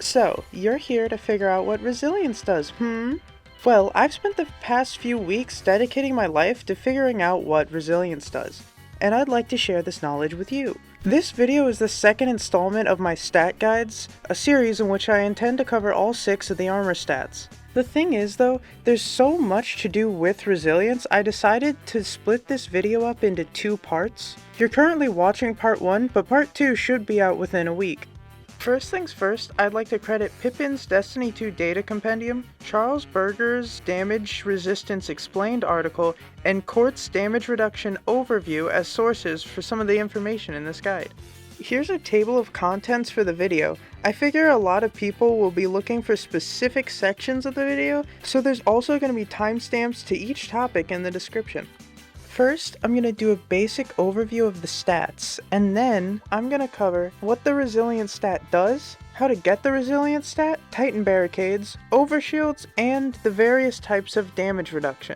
So, you're here to figure out what resilience does, Well, I've spent the past few weeks dedicating my life to figuring out what resilience does, and I'd like to share this knowledge with you. This video is the second installment of my stat guides, a series in which I intend to cover all 6 of the armor stats. The thing is though, there's so much to do with resilience, I decided to split this video up into 2 parts. You're currently watching part 1, but part 2 should be out within a week. First things first, I'd like to credit Pippin's Destiny 2 Data Compendium, Charles Burgar's Damage Resistance Explained article, and Court's Damage Reduction Overview as sources for some of the information in this guide. Here's a table of contents for the video. I figure a lot of people will be looking for specific sections of the video, so there's also going to be timestamps to each topic in the description. First, I'm going to do a basic overview of the stats, and then I'm going to cover what the resilience stat does, how to get the resilience stat, Titan barricades, overshields, and the various types of damage reduction.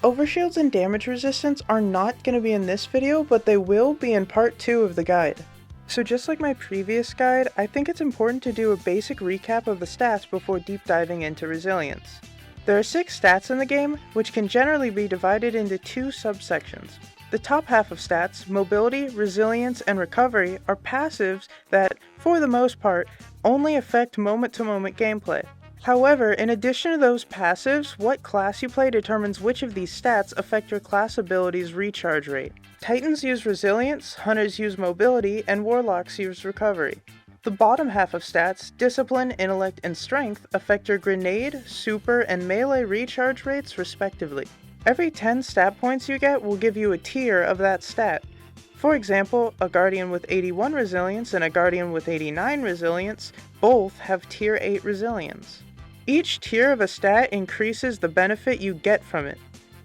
Overshields and damage resistance are not going to be in this video, but they will be in part 2 of the guide. So just like my previous guide, I think it's important to do a basic recap of the stats before deep diving into resilience. There are 6 stats in the game, which can generally be divided into 2 subsections. The top half of stats, mobility, resilience, and recovery, are passives that, for the most part, only affect moment-to-moment gameplay. However, in addition to those passives, what class you play determines which of these stats affect your class ability's recharge rate. Titans use resilience, hunters use mobility, and warlocks use recovery. The bottom half of stats, discipline, intellect, and strength, affect your grenade, super, and melee recharge rates respectively. Every 10 stat points you get will give you a tier of that stat. For example, a guardian with 81 resilience and a guardian with 89 resilience both have tier 8 resilience. Each tier of a stat increases the benefit you get from it.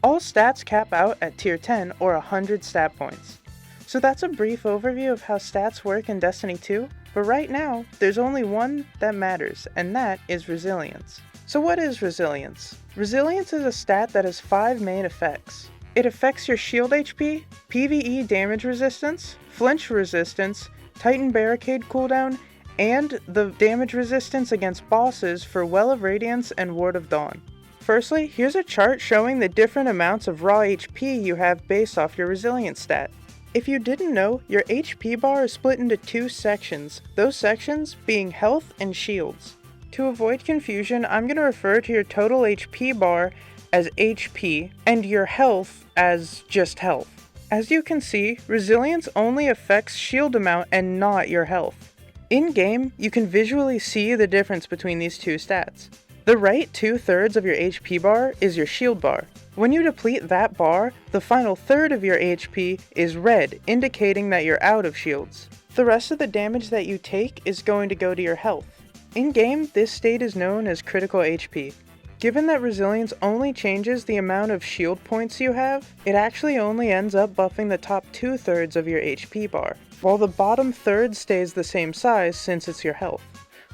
All stats cap out at tier 10 or 100 stat points. So that's a brief overview of how stats work in Destiny 2. But right now, there's only one that matters, and that is resilience. So what is resilience? Resilience is a stat that has 5 main effects. It affects your shield HP, PvE damage resistance, flinch resistance, Titan barricade cooldown, and the damage resistance against bosses for Well of Radiance and Ward of Dawn. Firstly, here's a chart showing the different amounts of raw HP you have based off your resilience stat. If you didn't know, your HP bar is split into 2 sections, those sections being health and shields. To avoid confusion, I'm going to refer to your total HP bar as HP and your health as just health. As you can see, resilience only affects shield amount and not your health. In-game, you can visually see the difference between these 2 stats. The right 2/3 of your HP bar is your shield bar. When you deplete that bar, the final third of your HP is red, indicating that you're out of shields. The rest of the damage that you take is going to go to your health. In-game, this state is known as critical HP. Given that resilience only changes the amount of shield points you have, it actually only ends up buffing the top 2/3 of your HP bar, while the bottom third stays the same size since it's your health.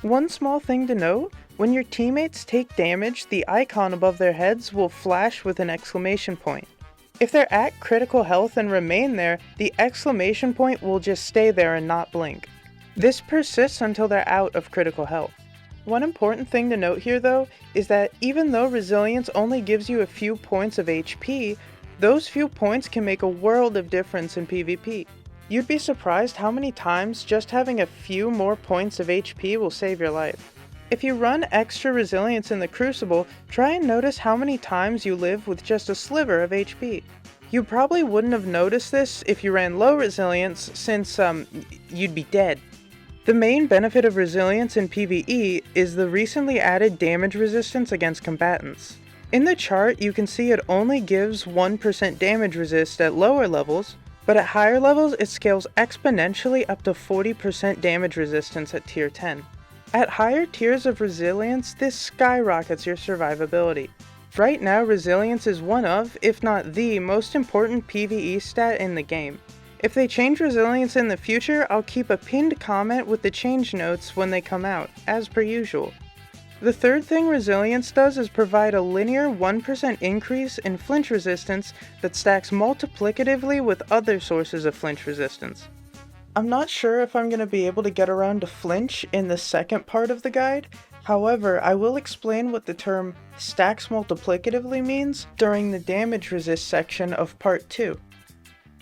One small thing to note, when your teammates take damage, the icon above their heads will flash with an exclamation point. If they're at critical health and remain there, the exclamation point will just stay there and not blink. This persists until they're out of critical health. One important thing to note here though, is that even though resilience only gives you a few points of HP, those few points can make a world of difference in PvP. You'd be surprised how many times just having a few more points of HP will save your life. If you run extra resilience in the crucible, try and notice how many times you live with just a sliver of HP. You probably wouldn't have noticed this if you ran low resilience, since you'd be dead. The main benefit of resilience in PvE is the recently added damage resistance against combatants. In the chart, you can see it only gives 1% damage resist at lower levels, but at higher levels it scales exponentially up to 40% damage resistance at tier 10. At higher tiers of resilience, this skyrockets your survivability. Right now, resilience is one of, if not the, most important PvE stat in the game. If they change resilience in the future, I'll keep a pinned comment with the change notes when they come out, as per usual. The third thing resilience does is provide a linear 1% increase in flinch resistance that stacks multiplicatively with other sources of flinch resistance. I'm not sure if I'm going to be able to get around to flinch in the second part of the guide. However, I will explain what the term stacks multiplicatively means during the damage resist section of part 2.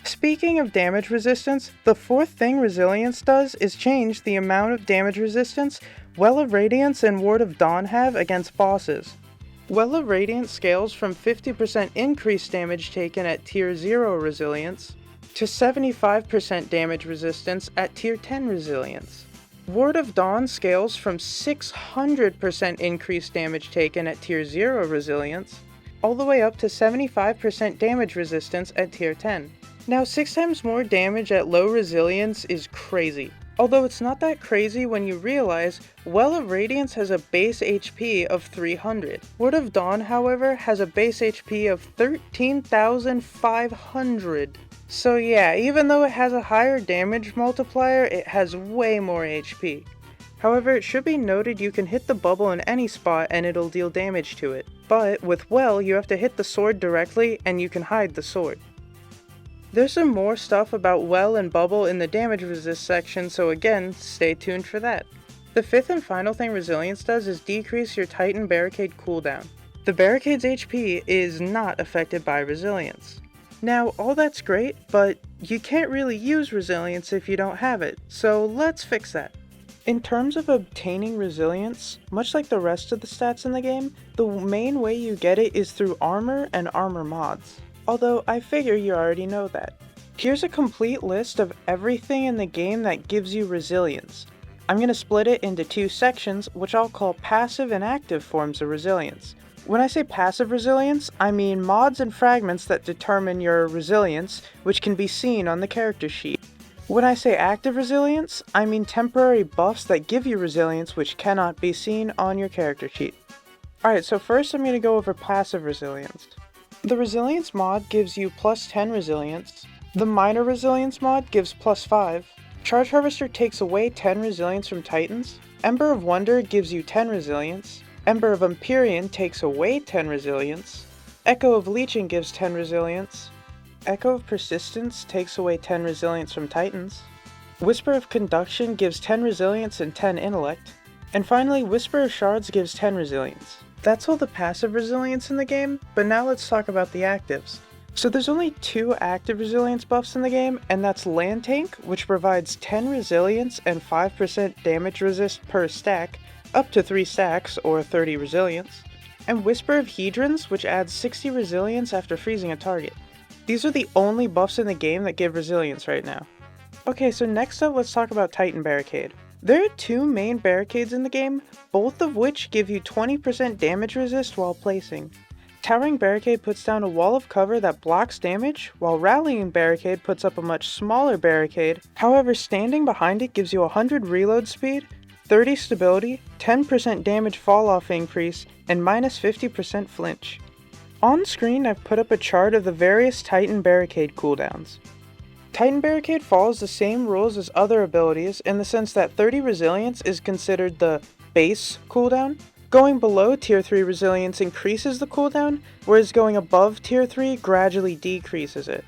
Speaking of damage resistance, the fourth thing Resilience does is change the amount of damage resistance Well of Radiance and Ward of Dawn have against bosses. Well of Radiance scales from 50% increased damage taken at tier 0 Resilience to 75% damage resistance at tier 10 Resilience. Ward of Dawn scales from 600% increased damage taken at tier 0 Resilience all the way up to 75% damage resistance at tier 10. Now 6 times more damage at low resilience is crazy, although it's not that crazy when you realize Well of Radiance has a base HP of 300. Ward of Dawn, however, has a base HP of 13,500. So yeah, even though it has a higher damage multiplier, it has way more HP. However, it should be noted you can hit the bubble in any spot and it'll deal damage to it. But with Well, you have to hit the sword directly and you can hide the sword. There's some more stuff about Well and Bubble in the damage resist section, so again, stay tuned for that. The fifth and final thing Resilience does is decrease your Titan Barricade cooldown. The Barricade's HP is not affected by Resilience. Now, all that's great, but you can't really use Resilience if you don't have it, so let's fix that. In terms of obtaining Resilience, much like the rest of the stats in the game, the main way you get it is through armor and armor mods. Although I figure you already know that. Here's a complete list of everything in the game that gives you Resilience. I'm going to split it into 2 sections, which I'll call passive and active forms of Resilience. When I say passive Resilience, I mean mods and fragments that determine your Resilience, which can be seen on the character sheet. When I say active Resilience, I mean temporary buffs that give you Resilience which cannot be seen on your character sheet. Alright, so first I'm going to go over passive Resilience. The Resilience mod gives you plus 10 Resilience. The Minor Resilience mod gives plus 5. Charge Harvester takes away 10 Resilience from Titans. Ember of Wonder gives you 10 Resilience. Ember of Empyrean takes away 10 Resilience. Echo of Leeching gives 10 Resilience. Echo of Persistence takes away 10 Resilience from Titans. Whisper of Conduction gives 10 Resilience and 10 Intellect. And finally, Whisper of Shards gives 10 Resilience. That's all the passive Resilience in the game, but now let's talk about the actives. So there's only 2 active Resilience buffs in the game, and that's Land Tank, which provides 10 Resilience and 5% damage resist per stack, up to 3 stacks or 30 Resilience, and Whisper of Hedrons, which adds 60 Resilience after freezing a target. These are the only buffs in the game that give Resilience right now. Okay, so next up let's talk about Titan Barricade. There are 2 main barricades in the game, both of which give you 20% damage resist while placing. Towering Barricade puts down a wall of cover that blocks damage, while Rallying Barricade puts up a much smaller barricade. However, standing behind it gives you 100 reload speed, 30 stability, 10% damage falloff increase, and minus 50% flinch. On screen I've put up a chart of the various Titan Barricade cooldowns. Titan Barricade follows the same rules as other abilities in the sense that 30 Resilience is considered the base cooldown. Going below tier 3 Resilience increases the cooldown, whereas going above tier 3 gradually decreases it.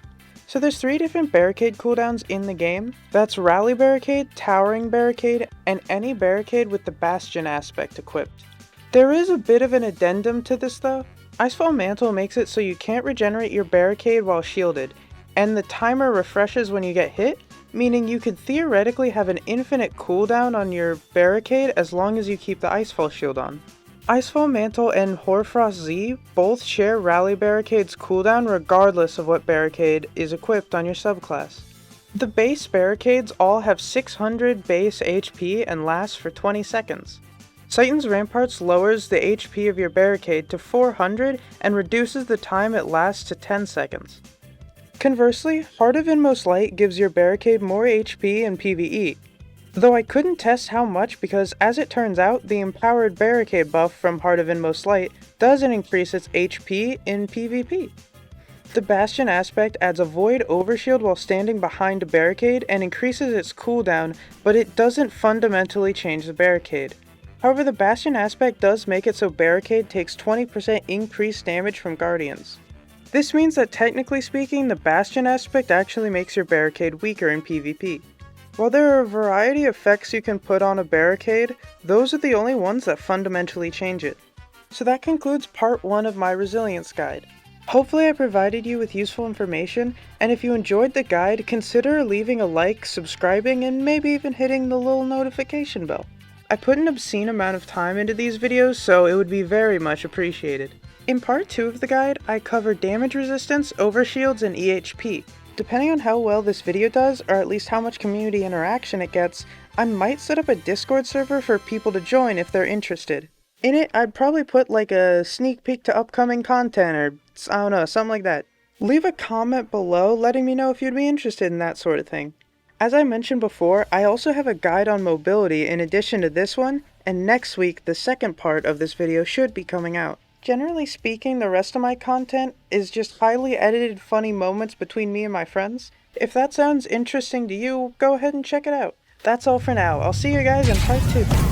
So there's 3 different barricade cooldowns in the game. That's Rally Barricade, Towering Barricade, and any barricade with the Bastion aspect equipped. There is a bit of an addendum to this though. Icefall Mantle makes it so you can't regenerate your barricade while shielded, and the timer refreshes when you get hit, meaning you could theoretically have an infinite cooldown on your barricade as long as you keep the Icefall shield on. Icefall Mantle and Hoarfrost Z both share Rally Barricade's cooldown regardless of what barricade is equipped on your subclass. The base barricades all have 600 base HP and last for 20 seconds. Titan's Ramparts lowers the HP of your barricade to 400 and reduces the time it lasts to 10 seconds. Conversely, Heart of Inmost Light gives your barricade more HP in PvE, though I couldn't test how much because as it turns out, the Empowered Barricade buff from Heart of Inmost Light doesn't increase its HP in PvP. The Bastion aspect adds a Void Overshield while standing behind a barricade and increases its cooldown, but it doesn't fundamentally change the barricade. However, the Bastion aspect does make it so Barricade takes 20% increased damage from Guardians. This means that technically speaking, the Bastion aspect actually makes your barricade weaker in PvP. While there are a variety of effects you can put on a barricade, those are the only ones that fundamentally change it. So that concludes part 1 of my resilience guide. Hopefully I provided you with useful information, and if you enjoyed the guide, consider leaving a like, subscribing, and maybe even hitting the little notification bell. I put an obscene amount of time into these videos, so it would be very much appreciated. In part 2 of the guide, I cover damage resistance, overshields, and EHP. Depending on how well this video does, or at least how much community interaction it gets, I might set up a Discord server for people to join if they're interested. In it, I'd probably put like a sneak peek to upcoming content or, I don't know, something like that. Leave a comment below letting me know if you'd be interested in that sort of thing. As I mentioned before, I also have a guide on mobility in addition to this one, and next week the second part of this video should be coming out. Generally speaking, the rest of my content is just highly edited funny moments between me and my friends. If that sounds interesting to you, go ahead and check it out. That's all for now. I'll see you guys in part 2.